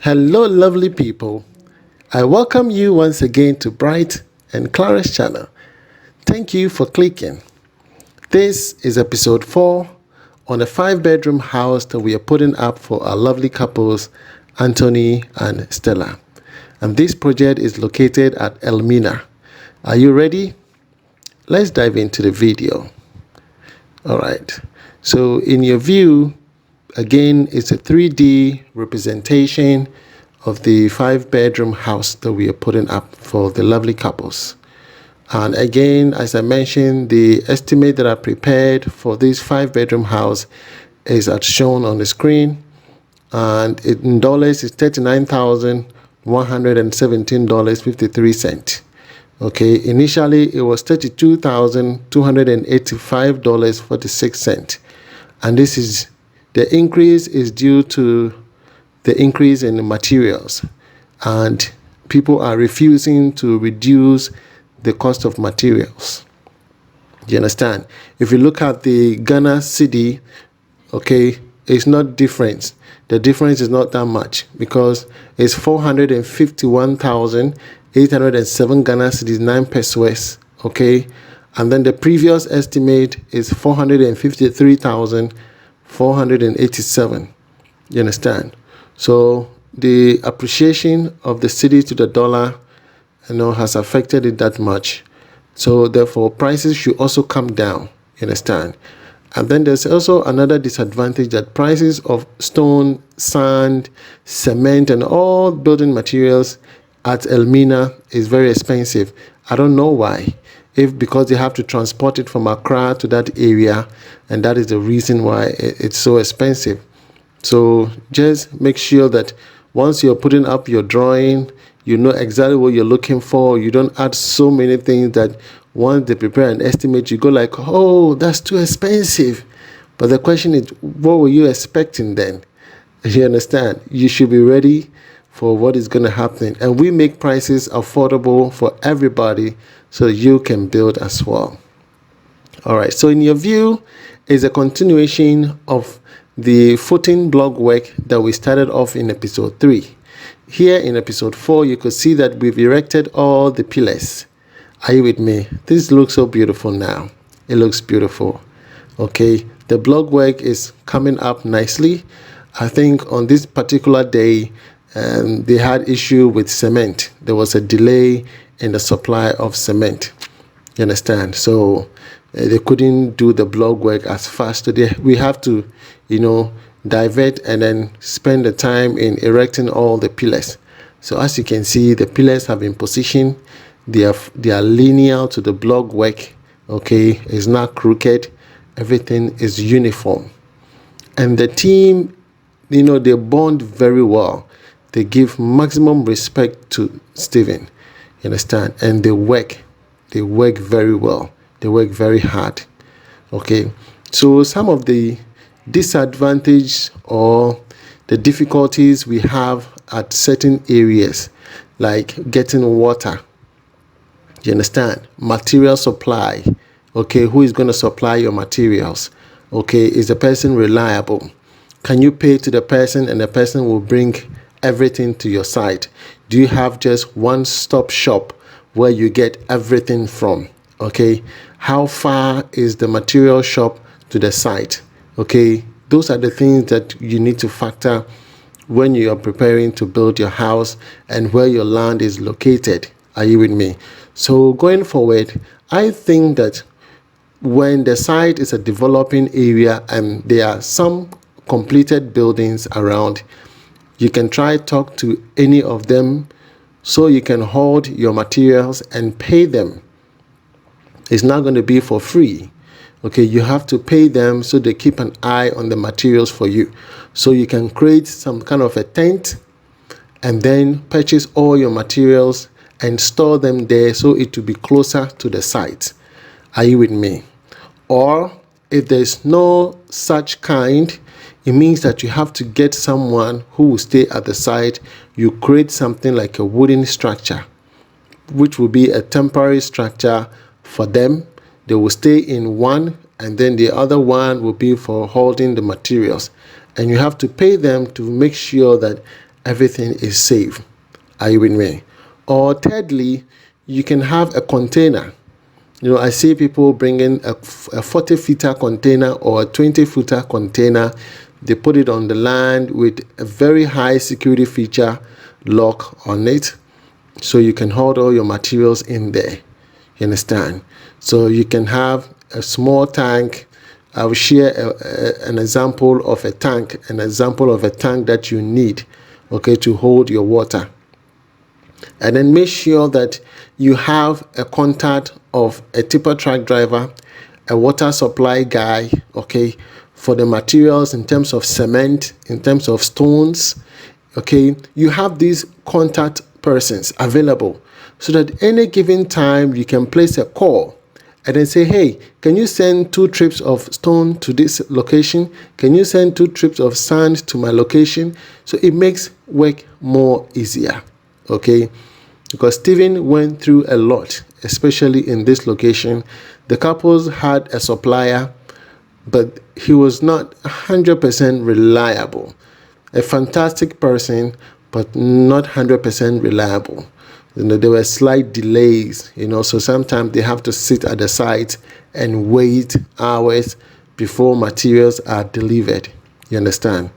Hello lovely people, I welcome you once again to Bright and Clara's channel. Thank you for clicking. This is episode 4 on a 5-bedroom house that we are putting up for our lovely couples Antwi and Stella. And this project is located at Elmina. Are you ready? Let's dive into the video. Alright, so in your view, again, it's a 3D representation of the 5-bedroom house that we are putting up for the lovely couples. And again, as I mentioned, the estimate that I prepared for this 5-bedroom house is as shown on the screen. And in dollars is $39,117.53. Okay, initially it was $32,285.46. And this is the increase is due to the increase in the materials, and people are refusing to reduce the cost of materials. You understand? If you look at the Ghana cedi, okay, it's not different. The difference is not that much because it's 451,807 Ghana cedis, 9 pesos, okay? And then the previous estimate is 453,487. You understand? So the appreciation of the cedi to the dollar, has affected it that much. So therefore, prices should also come down. You understand? And then there's also another disadvantage that prices of stone, sand, cement, and all building materials at Elmina is very expensive. I don't know why. If because they have to transport it from Accra to that area, and that is the reason why it's so expensive. So just make sure that once you're putting up your drawing, you know exactly what you're looking for. You don't add so many things that once they prepare an estimate, you go like, oh, that's too expensive. But the question is, what were you expecting then? You understand? You should be ready for what is going to happen. And we make prices affordable for everybody so you can build as well. All right. So in your view is a continuation of the footing block work that we started off in episode 3. Here in episode 4, you could see that we've erected all the pillars. Are you with me? This looks so beautiful now. It looks beautiful. Okay, the block work is coming up nicely. I think on this particular day, they had issue with cement. There was a delay in the supply of cement. You understand? So they couldn't do the block work as fast. So we have to, divert and then spend the time in erecting all the pillars. So as you can see, the pillars have been positioned. They are linear to the block work. Okay, it's not crooked. Everything is uniform. And the team, they bond very well. They give maximum respect to Stephen. You understand? And they work very well. They work very hard. Okay, so some of the disadvantage or the difficulties we have at certain areas, like getting water. You understand? Material supply. Okay, who is going to supply your materials? Okay, is the person reliable? Can you pay to the person and the person will bring everything to your site? Do you have just one-stop shop where you get everything from? Okay, how far is the material shop to the site? Okay, those are the things that you need to factor when you are preparing to build your house and where your land is located. Are you with me? So going forward, I think that when the site is a developing area and there are some completed buildings around, you can try talk to any of them so you can hold your materials and pay them. It's not going to be for free. Okay, you have to pay them so they keep an eye on the materials for you. So you can create some kind of a tent and then purchase all your materials and store them there so it will be closer to the site. Are you with me? Or if there's no such kind, it means that you have to get someone who will stay at the site. You create something like a wooden structure, which will be a temporary structure for them. They will stay in one, and then the other one will be for holding the materials. And you have to pay them to make sure that everything is safe. Are you with me? Or thirdly, you can have a container. You know, I see people bringing a 40-footer container or a 20-footer container. They put it on the land with a very high security feature lock on it, so you can hold all your materials in there. You understand? So you can have a small tank. I will share an example of a tank, that you need, okay, to hold your water. And then make sure that you have a contact of a tipper truck driver, a water supply guy, okay, for the materials in terms of cement, in terms of stones, okay. You have these contact persons available so that any given time you can place a call and then say, hey, can you send 2 trips of stone to this location? Can you send 2 trips of sand to my location? So it makes work more easier, okay? Because Stephen went through a lot, especially in this location. The couples had a supplier, but he was not 100% reliable. A fantastic person, but not 100% reliable. You know, there were slight delays, you know, so sometimes they have to sit at the site and wait hours before materials are delivered. You understand?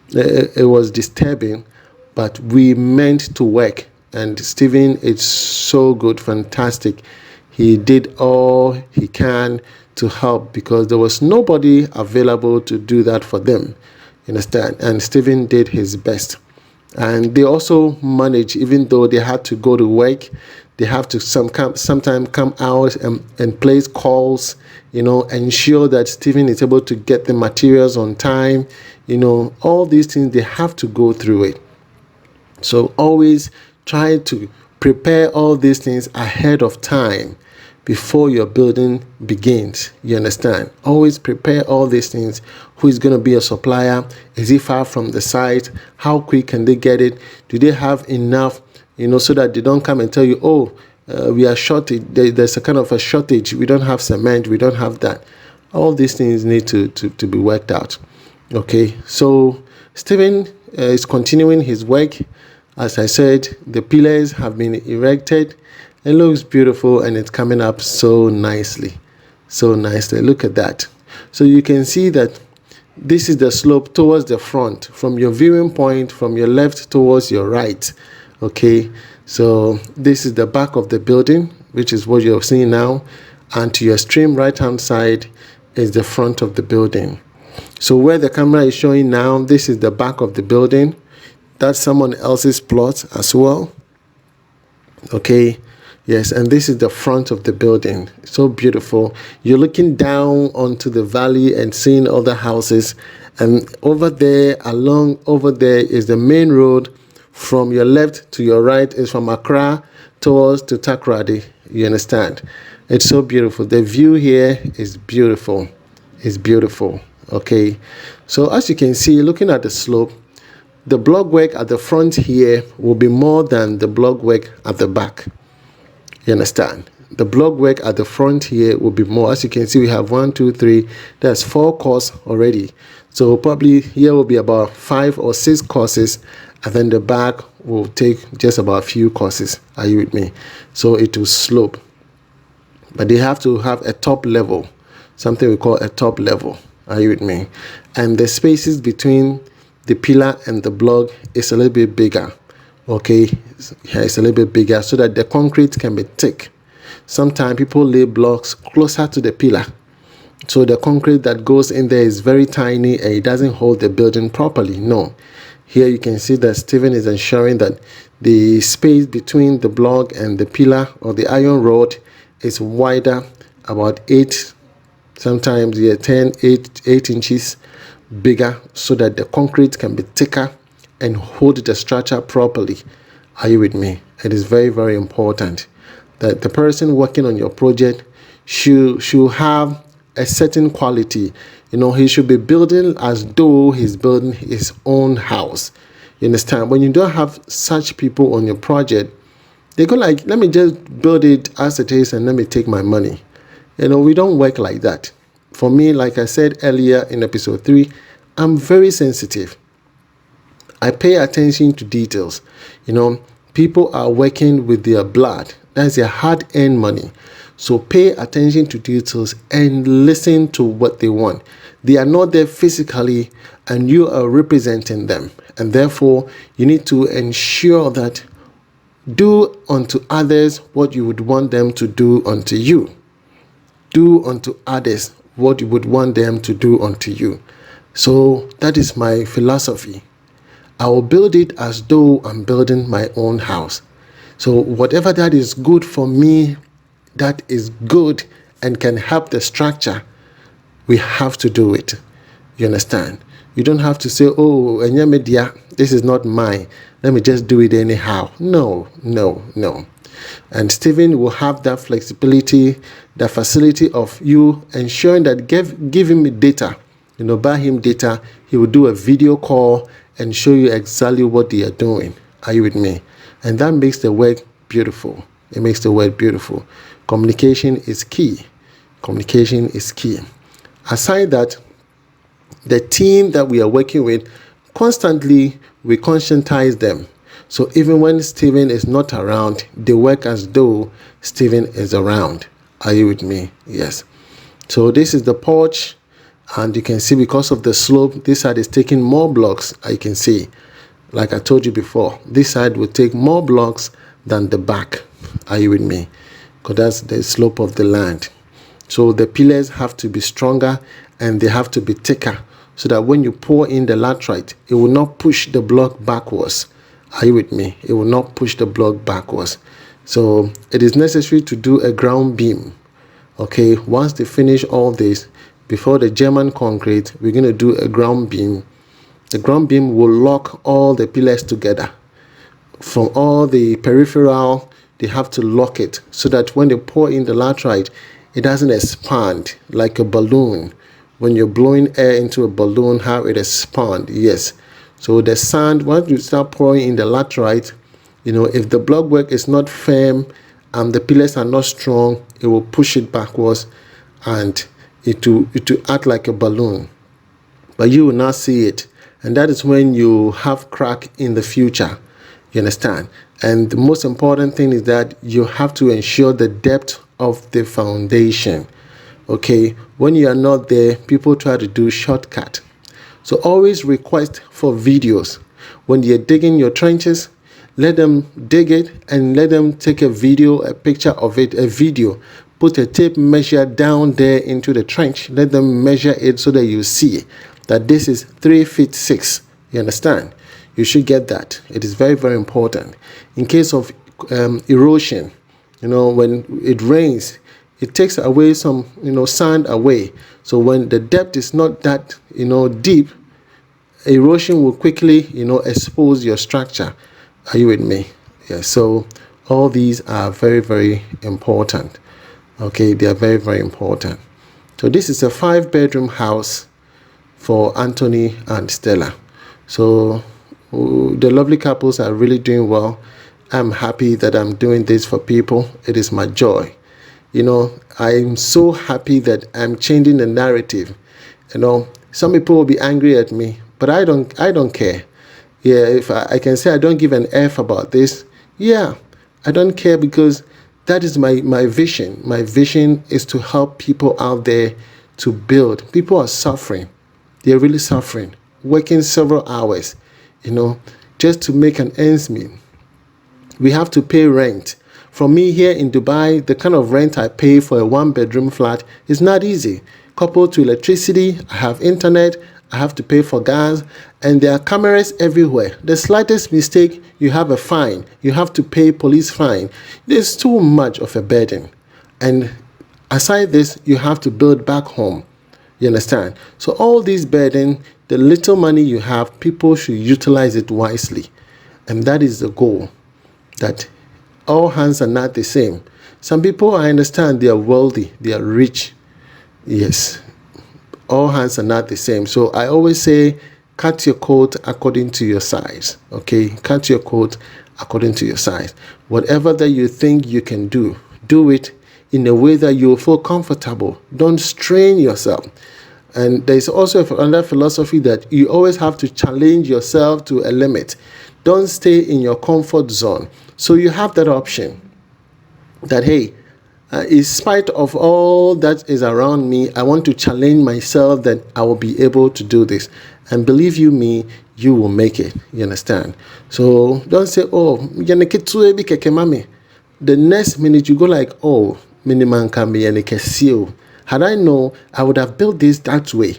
It was disturbing, but we meant to work. And Stephen is so good, fantastic. He did all he can to help because there was nobody available to do that for them. You understand? And Stephen did his best. And they also manage, even though they had to go to work, they have to sometimes come out and place calls, you know, ensure that Stephen is able to get the materials on time. You know, all these things, they have to go through it. So always try to prepare all these things ahead of time before your building begins. You understand? Always prepare all these things. Who is going to be a supplier? Is he far from the site? How quick can they get it? Do they have enough, you know, so that they don't come and tell you, oh, we are shorted. There's a kind of a shortage. We don't have cement. We don't have that. All these things need to be worked out. Okay, so Stephen is continuing his work. As I said, the pillars have been erected. It looks beautiful and it's coming up so nicely. So nicely. Look at that. So you can see that this is the slope towards the front, from your viewing point, from your left towards your right. Okay, so this is the back of the building, which is what you're seeing now. And to your extreme right-hand side is the front of the building. So where the camera is showing now, this is the back of the building. That's someone else's plot as well. Okay, yes, and this is the front of the building. So beautiful. You're looking down onto the valley and seeing other houses. And over there, along over there is the main road. From your left to your right is from Accra towards to Takoradi. You understand? It's so beautiful. The view here is beautiful. It's beautiful. Okay, so as you can see, looking at the slope, the block work at the front here will be more than the block work at the back. You understand? The block work at the front here will be more. As you can see, we have 1, 2, 3. That's 4 courses already. So probably here will be about 5 or 6 courses, and then the back will take just about a few courses. Are you with me? So it will slope. But they have to have a top level, something we call a top level. Are you with me? And the spaces between the pillar and the block is a little bit bigger. Okay, here it's a little bit bigger so that the concrete can be thick. Sometimes people lay blocks closer to the pillar, so the concrete that goes in there is very tiny and it doesn't hold the building properly. No, here you can see that Stephen is ensuring that the space between the block and the pillar or the iron rod is wider, about 8, sometimes 8 inches bigger, so that the concrete can be thicker and hold the structure properly. Are you with me? It is very, very important that the person working on your project should have a certain quality. You know, he should be building as though he's building his own house. You understand? When you don't have such people on your project, they go like, let me just build it as it is and let me take my money. You know, we don't work like that. For me, like I said earlier in episode 3, I'm very sensitive. I pay attention to details. You know, people are working with their blood. That's their hard-earned money. So pay attention to details and listen to what they want. They are not there physically and you are representing them. And therefore, you need to ensure that do unto others what you would want them to do unto you. Do unto others what you would want them to do unto you. So that is my philosophy. I will build it as though I'm building my own house. So whatever that is good for me, that is good and can help the structure, we have to do it. You understand? You don't have to say, oh, this is not mine. Let me just do it anyhow. No. And Stephen will have that flexibility, the facility of you ensuring that give him data. You know, buy him data. He will do a video call and show you exactly what they are doing. Are you with me? And that makes the work beautiful. It makes the work beautiful. Communication is key. Communication is key. Aside that, the team that we are working with, constantly we conscientize them. So even when Stephen is not around, they work as though Stephen is around. Are you with me? Yes. So this is the porch. And you can see because of the slope, this side is taking more blocks. You can see, like I told you before, this side will take more blocks than the back. Are you with me? Because that's the slope of the land. So the pillars have to be stronger and they have to be thicker so that when you pour in the laterite, it will not push the block backwards. Are you with me? It will not push the block backwards. So it is necessary to do a ground beam. Okay, once they finish all this, before the German concrete, we're going to do a ground beam. The ground beam will lock all the pillars together. From all the peripheral, they have to lock it so that when they pour in the laterite, it doesn't expand like a balloon. When you're blowing air into a balloon, how it expands, yes. So the sand, once you start pouring in the laterite, you know, if the block work is not firm and the pillars are not strong, it will push it backwards and it will act like a balloon. But you will not see it. And that is when you have crack in the future. You understand? And the most important thing is that you have to ensure the depth of the foundation. Okay, when you are not there, people try to do shortcut. So always request for videos. When you're digging your trenches, let them dig it and let them take a video, a picture of it, a video. Put a tape measure down there into the trench. Let them measure it so that you see that this is 3 feet 6. You understand? You should get that. It is very, very important. In case of erosion, you know, when it rains, it takes away some, you know, sand away. So when the depth is not that, you know, deep, erosion will quickly, you know, expose your structure. Are you with me? Yeah. So all these are very, very important. Okay, they are very, very important. So this is a 5-bedroom house for Anthony and Stella. So the lovely couples are really doing well. I'm happy that I'm doing this for people. It is my joy. You know, I'm so happy that I'm changing the narrative. You know, some people will be angry at me, but I don't care. Yeah, if I can say I don't give an F about this, yeah, I don't care because that is my vision. My vision is to help people out there to build. People are suffering. They're really suffering, working several hours, you know, just to make an ends meet. We have to pay rent. For me here in Dubai, the kind of rent I pay for a 1-bedroom flat is not easy. Coupled to electricity, I have internet, I have to pay for gas, and there are cameras everywhere. The slightest mistake, you have a fine. You have to pay police fine. There's too much of a burden. And aside this, you have to build back home. You understand? So all these burden, the little money you have, people should utilize it wisely. And that is the goal, that all hands are not the same. Some people, I understand, they are wealthy, they are rich. Yes. All hands are not the same. So I always say, cut your coat according to your size. Okay, cut your coat according to your size. Whatever that you think you can do it in a way that you feel comfortable. Don't strain yourself. And there's also another philosophy that you always have to challenge yourself to a limit. Don't stay in your comfort zone. So you have that option that, hey, in spite of all that is around me, I want to challenge myself that I will be able to do this. And believe you me, you will make it. You understand? So don't say, oh, the next minute you go like, oh, miniman can be any. Had I known, I would have built this that way.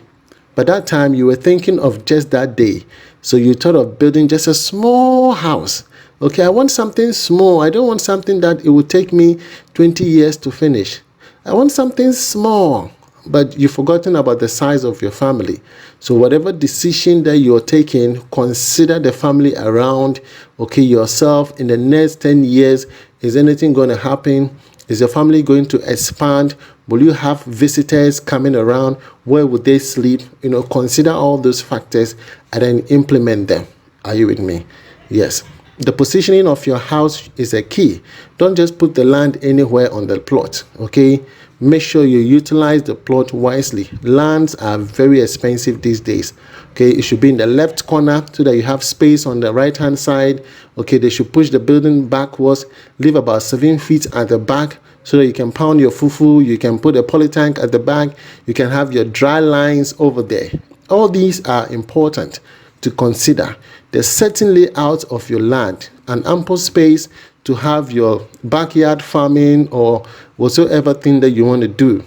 But that time you were thinking of just that day. So you thought of building just a small house. Okay, I want something small. I don't want something that it would take me 20 years to finish. I want something small. But you've forgotten about the size of your family. So whatever decision that you're taking, consider the family around, okay, yourself. In the next 10 years, is anything going to happen? Is your family going to expand? Will you have visitors coming around? Where would they sleep? You know, consider all those factors and then implement them. Are you with me? Yes. The positioning of your house is a key. Don't just put the land anywhere on the plot, okay? Make sure you utilize the plot wisely. Lands are very expensive these days, okay? It should be in the left corner so that you have space on the right-hand side, okay? They should push the building backwards, leave about 7 feet at the back so that you can pound your fufu, you can put a poly tank at the back, you can have your dry lines over there. All these are important to consider. The certain layout of your land, an ample space to have your backyard farming or whatsoever thing that you want to do.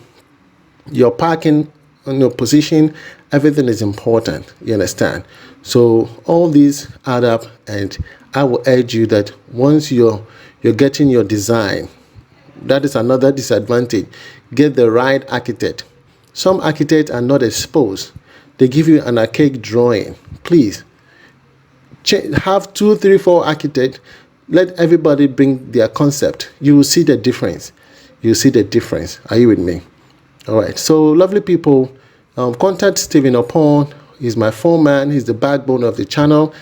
Your parking and your position, everything is important. You understand? So all these add up, and I will urge you that once you're getting your design, that is another disadvantage. Get the right architect. Some architects are not exposed. They give you an archaic drawing. Please have 2, 3, 4 architects. Let everybody bring their concept. You will see the difference. You see the difference. Are you with me? All right. So lovely people, contact Stephen Oppong. He's my foreman. He's the backbone of the channel.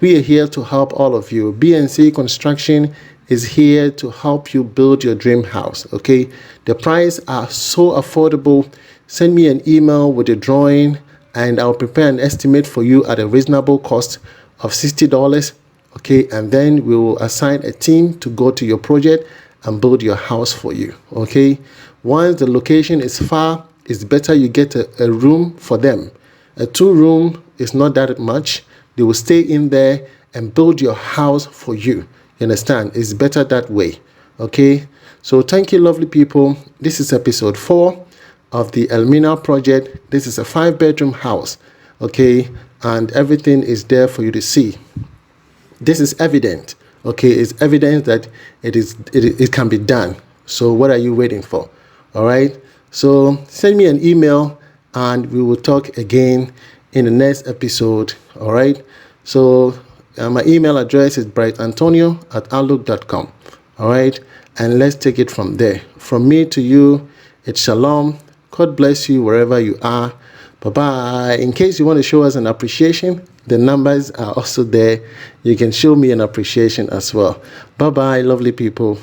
We are here to help all of you. B&C Construction is here to help you build your dream house. Okay. The prices are so affordable. Send me an email with a drawing, and I'll prepare an estimate for you at a reasonable cost of $60, okay, and then we will assign a team to go to your project and build your house for you, okay. Once the location is far, it's better you get a room for them. A 2-room is not that much. They will stay in there and build your house for you. You understand? It's better that way, okay. So thank you, lovely people. This is episode 4 of the Elmina project. This is a 5-bedroom house, okay, and everything is there for you to see. This is evident, okay. It's evidence that it can be done. So what are you waiting for? All right. So send me an email and we will talk again in the next episode. All right. So my email address is brightantonio@outlook.com. All right. And let's take it from there. From me to you, it's shalom. God bless you wherever you are. Bye-bye. In case you want to show us an appreciation, the numbers are also there. You can show me an appreciation as well. Bye-bye, lovely people.